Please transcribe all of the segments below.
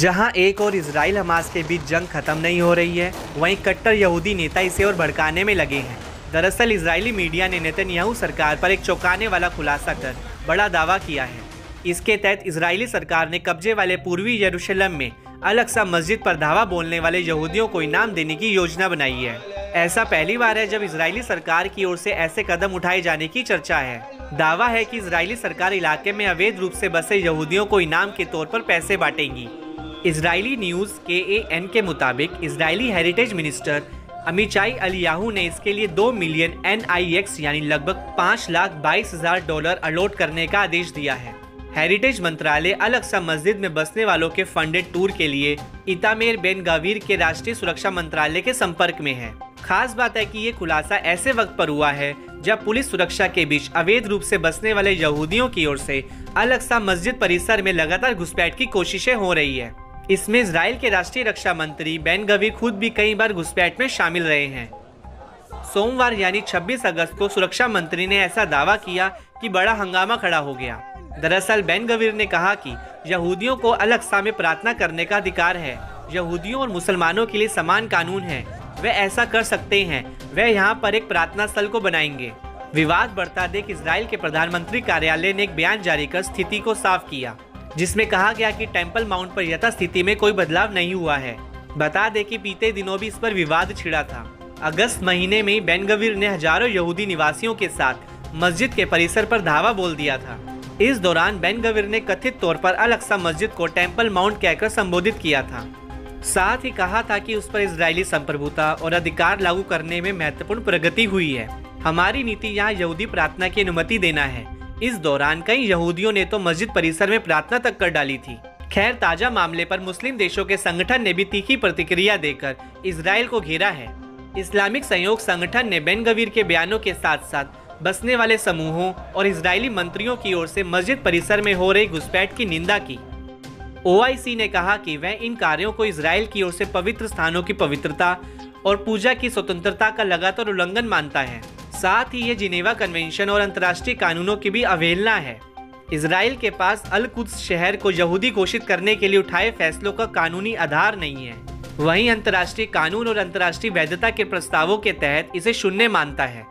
जहां एक और इजराइल हमास के बीच जंग खत्म नहीं हो रही है, वहीं कट्टर यहूदी नेता इसे और भड़काने में लगे हैं। दरअसल इजरायली मीडिया ने नेतन्याहू सरकार पर एक चौंकाने वाला खुलासा कर बड़ा दावा किया है। इसके तहत इजरायली सरकार ने कब्जे वाले पूर्वी यरूशलेम में अल-अक्सा मस्जिद पर धावा बोलने वाले यहूदियों को इनाम देने की योजना बनाई है। ऐसा पहली बार है जब इजरायली सरकार की ओर से ऐसे कदम उठाए जाने की चर्चा है। दावा है कि इजरायली सरकार इलाके में अवैध रूप से बसे यहूदियों को इनाम के तौर पर पैसे बांटेगी। इजरायली न्यूज़ KAN के मुताबिक इजरायली हेरिटेज मिनिस्टर अमीचाई अलियाहू ने इसके लिए 2 मिलियन NIX यानी लगभग $5,22,000 अलॉट करने का आदेश दिया है। हेरिटेज मंत्रालय अल-अक्सा मस्जिद में बसने वालों के फंडेड टूर के लिए इतामेर बेन गावीर के राष्ट्रीय सुरक्षा मंत्रालय के संपर्क में है। खास बात है कि ये खुलासा ऐसे वक्त पर हुआ है जब पुलिस सुरक्षा के बीच अवैध रूप से बसने वाले यहूदियों की ओर से अल-अक्सा मस्जिद परिसर में लगातार घुसपैठ की कोशिशें हो रही है। इसमें इजराइल के राष्ट्रीय रक्षा मंत्री बेन गवीर खुद भी कई बार घुसपैठ में शामिल रहे हैं। सोमवार यानी 26 अगस्त को सुरक्षा मंत्री ने ऐसा दावा किया कि बड़ा हंगामा खड़ा हो गया। दरअसल बेन गवीर ने कहा कि यहूदियों को अल-अक्सा में प्रार्थना करने का अधिकार है। यहूदियों और मुसलमानों के लिए समान कानून है, वे ऐसा कर सकते हैं। वे यहाँ पर एक प्रार्थना स्थल को बनाएंगे। विवाद बढ़ता देख इजराइल के प्रधानमंत्री कार्यालय ने एक बयान जारी कर स्थिति को साफ किया, जिसमें कहा गया कि टेम्पल माउंट पर यथास्थिति में कोई बदलाव नहीं हुआ है। बता दें कि बीते दिनों भी इस पर विवाद छिड़ा था। अगस्त महीने में बेन गवीर ने हजारों यहूदी निवासियों के साथ मस्जिद के परिसर पर धावा बोल दिया था। इस दौरान बेन गवीर ने कथित तौर पर अल-अक्सा मस्जिद को टेम्पल माउंट कहकर संबोधित किया था। साथ ही कहा था कि उस पर इजरायली संप्रभुता और अधिकार लागू करने में महत्वपूर्ण प्रगति हुई है। हमारी नीति यहाँ यहूदी प्रार्थना की अनुमति देना है। इस दौरान कई यहूदियों ने तो मस्जिद परिसर में प्रार्थना तक कर डाली थी। खैर, ताजा मामले पर मुस्लिम देशों के संगठन ने भी तीखी प्रतिक्रिया देकर इजराइल को घेरा है। इस्लामिक सहयोग संगठन ने बेन गवीर के बयानों के साथ साथ बसने वाले समूहों और इजरायली मंत्रियों की ओर से मस्जिद परिसर में हो रही घुसपैठ की निंदा की। OIC ने कहा कि वह इन कार्यों को इजराइल की ओर से पवित्र स्थानों की पवित्रता और पूजा की स्वतंत्रता का लगातार उल्लंघन मानता है। साथ ही ये जिनेवा कन्वेंशन और अंतर्राष्ट्रीय कानूनों की भी अवहेलना है। इजराइल के पास अल-कुद्स शहर को यहूदी घोषित करने के लिए उठाए फैसलों का कानूनी आधार नहीं है। वहीं अंतर्राष्ट्रीय कानून और अंतर्राष्ट्रीय वैधता के प्रस्तावों के तहत इसे शून्य मानता है।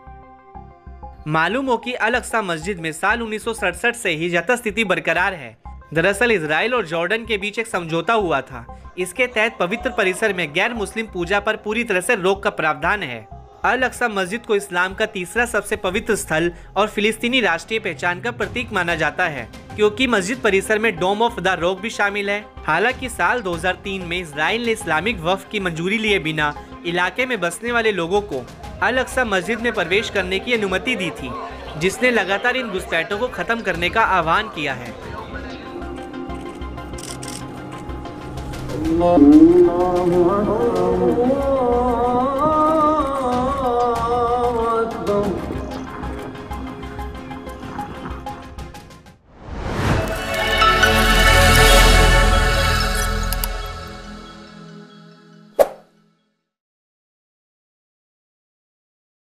मालूम हो कि अल-अक्सा मस्जिद में साल 1967 से ही यथास्थिति बरकरार है। दरअसल इजराइल और जॉर्डन के बीच एक समझौता हुआ था। इसके तहत पवित्र परिसर में गैर मुस्लिम पूजा पर पूरी तरह से रोक का प्रावधान है। अल-अक्सा मस्जिद को इस्लाम का तीसरा सबसे पवित्र स्थल और फिलिस्तीनी राष्ट्रीय पहचान का प्रतीक माना जाता है, क्योंकि मस्जिद परिसर में डोम ऑफ द रॉक भी शामिल है। हालांकि साल 2003 में इजराइल ने इस्लामिक वक्फ की मंजूरी लिए बिना इलाके में बसने वाले लोगों को अल-अक्सा मस्जिद में प्रवेश करने की अनुमति दी थी, जिसने लगातार इन घुसपैठों को खत्म करने का आह्वान किया है।